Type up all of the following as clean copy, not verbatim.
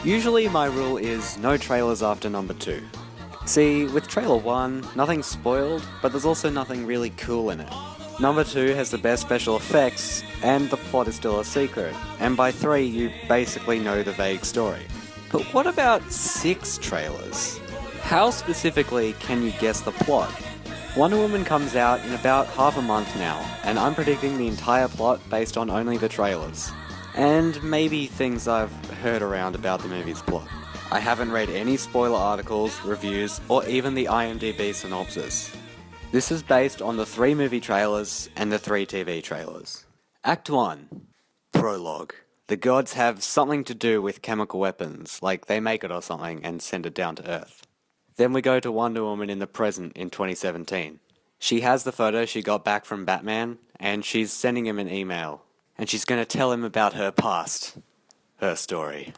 Usually my rule is no trailers after number 2. See, with trailer 1, nothing's spoiled, but there's also nothing really cool in it. Number 2 has the best special effects, and the plot is still a secret, and by 3 you basically know the vague story. But what about 6 trailers? How specifically can you guess the plot? Wonder Woman comes out in about half a month now, and I'm predicting the entire plot based on only the trailers. And maybe things I've heard around about the movie's plot. I haven't read any spoiler articles, reviews, or even the IMDb synopsis. This is based on the 3 movie trailers and the 3 TV trailers. Act 1. Prologue. The gods have something to do with chemical weapons, like they make it or something and send it down to Earth. Then we go to Wonder Woman in the present in 2017. She has the photo she got back from Batman, and she's sending him an email. And she's going to tell him about her past. Her story.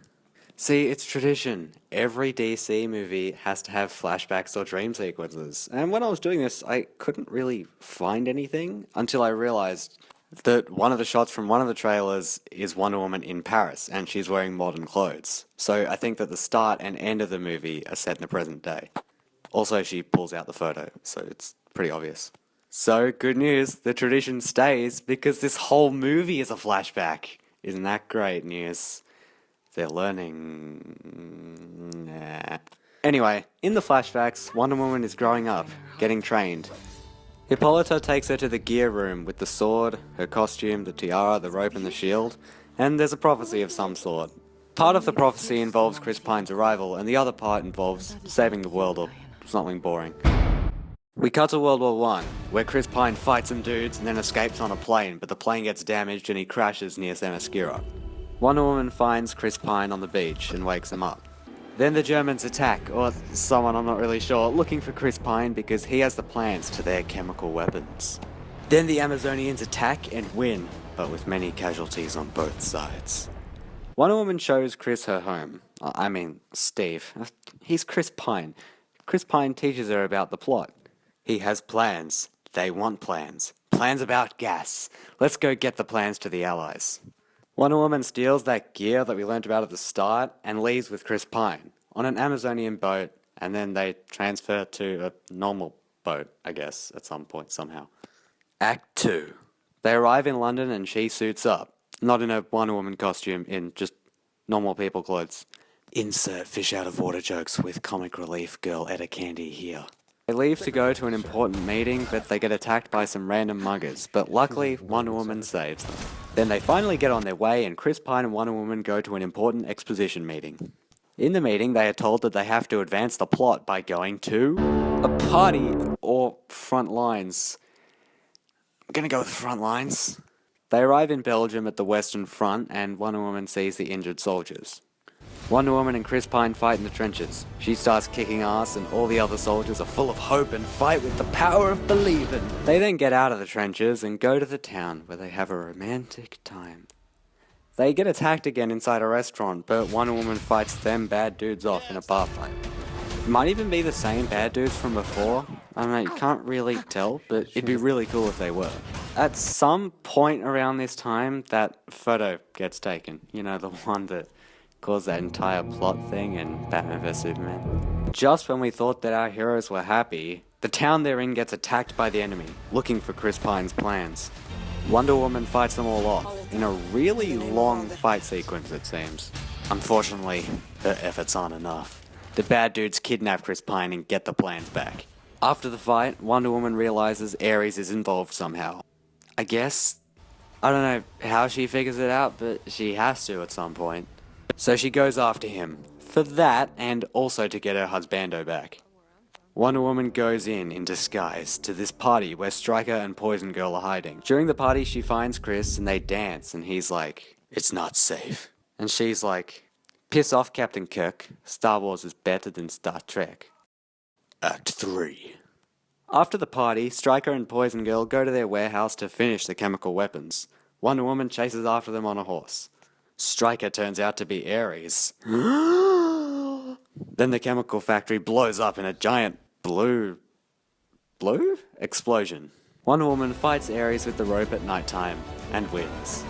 See, it's tradition. Every DC movie has to have flashbacks or dream sequences. And when I was doing this, I couldn't really find anything until I realized that one of the shots from one of the trailers is Wonder Woman in Paris, and she's wearing modern clothes. So I think that the start and end of the movie are set in the present day. Also, she pulls out the photo, so it's pretty obvious. So, good news, the tradition stays because this whole movie is a flashback. Isn't that great news? They're learning... Nah. Anyway, in the flashbacks, Wonder Woman is growing up, getting trained. Hippolyta takes her to the gear room with the sword, her costume, the tiara, the rope and the shield, and there's a prophecy of some sort. Part of the prophecy involves Chris Pine's arrival, and the other part involves saving the world or something boring. We cut to World War I, where Chris Pine fights some dudes and then escapes on a plane, but the plane gets damaged and he crashes near Themyscira. Wonder Woman finds Chris Pine on the beach and wakes him up. Then the Germans attack, or someone I'm not really sure, looking for Chris Pine because he has the plans to their chemical weapons. Then the Amazonians attack and win, but with many casualties on both sides. Wonder Woman shows Chris her home. Steve. He's Chris Pine. Chris Pine teaches her about the plot. He has plans. They want plans. Plans about gas. Let's go get the plans to the Allies. Wonder Woman steals that gear that we learnt about at the start and leaves with Chris Pine on an Amazonian boat, and then they transfer to a normal boat, I guess, at some point somehow. Act 2. They arrive in London and she suits up. Not in a Wonder Woman costume, in just normal people clothes. Insert fish out of water jokes with comic relief girl Etta Candy here. They leave to go to an important meeting, but they get attacked by some random muggers, but luckily Wonder Woman saves them. Then they finally get on their way and Chris Pine and Wonder Woman go to an important exposition meeting. In the meeting, they are told that they have to advance the plot by going to a party or front lines. I'm gonna go with front lines. They arrive in Belgium at the Western Front and Wonder Woman sees the injured soldiers. Wonder Woman and Chris Pine fight in the trenches. She starts kicking ass and all the other soldiers are full of hope and fight with the power of believing. They then get out of the trenches and go to the town where they have a romantic time. They get attacked again inside a restaurant, but Wonder Woman fights them bad dudes off in a bar fight. It might even be the same bad dudes from before. You can't really tell, but it'd be really cool if they were. At some point around this time, that photo gets taken. You know, the one that caused that entire plot thing in Batman vs Superman. Just when we thought that our heroes were happy, the town they're in gets attacked by the enemy, looking for Chris Pine's plans. Wonder Woman fights them all off, in a really long fight sequence it seems. Unfortunately, her efforts aren't enough. The bad dudes kidnap Chris Pine and get the plans back. After the fight, Wonder Woman realizes Ares is involved somehow. I guess, I don't know how she figures it out, but she has to at some point. So she goes after him, for that and also to get her husbando back. Wonder Woman goes in disguise to this party where Stryker and Poison Girl are hiding. During the party she finds Chris and they dance and he's like, "It's not safe." And she's like, "Piss off, Captain Kirk. Star Wars is better than Star Trek." Act 3. After the party, Stryker and Poison Girl go to their warehouse to finish the chemical weapons. Wonder Woman chases after them on a horse. Stryker turns out to be Ares. Then the chemical factory blows up in a giant blue explosion. Wonder Woman fights Ares with the rope at nighttime and wins.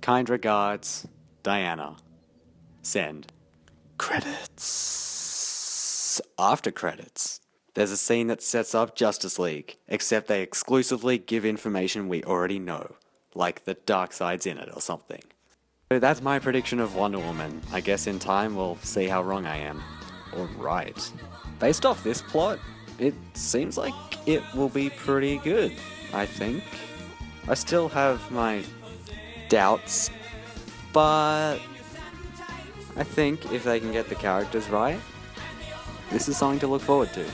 Kind regards, Diana. Send. Credits. After credits. There's a scene that sets up Justice League, except they exclusively give information we already know, like the Darkseid's in it or something. So that's my prediction of Wonder Woman. I guess in time we'll see how wrong I am. Or right. Based off this plot, it seems like it will be pretty good, I think. I still have my doubts, but I think if they can get the characters right, this is something to look forward to.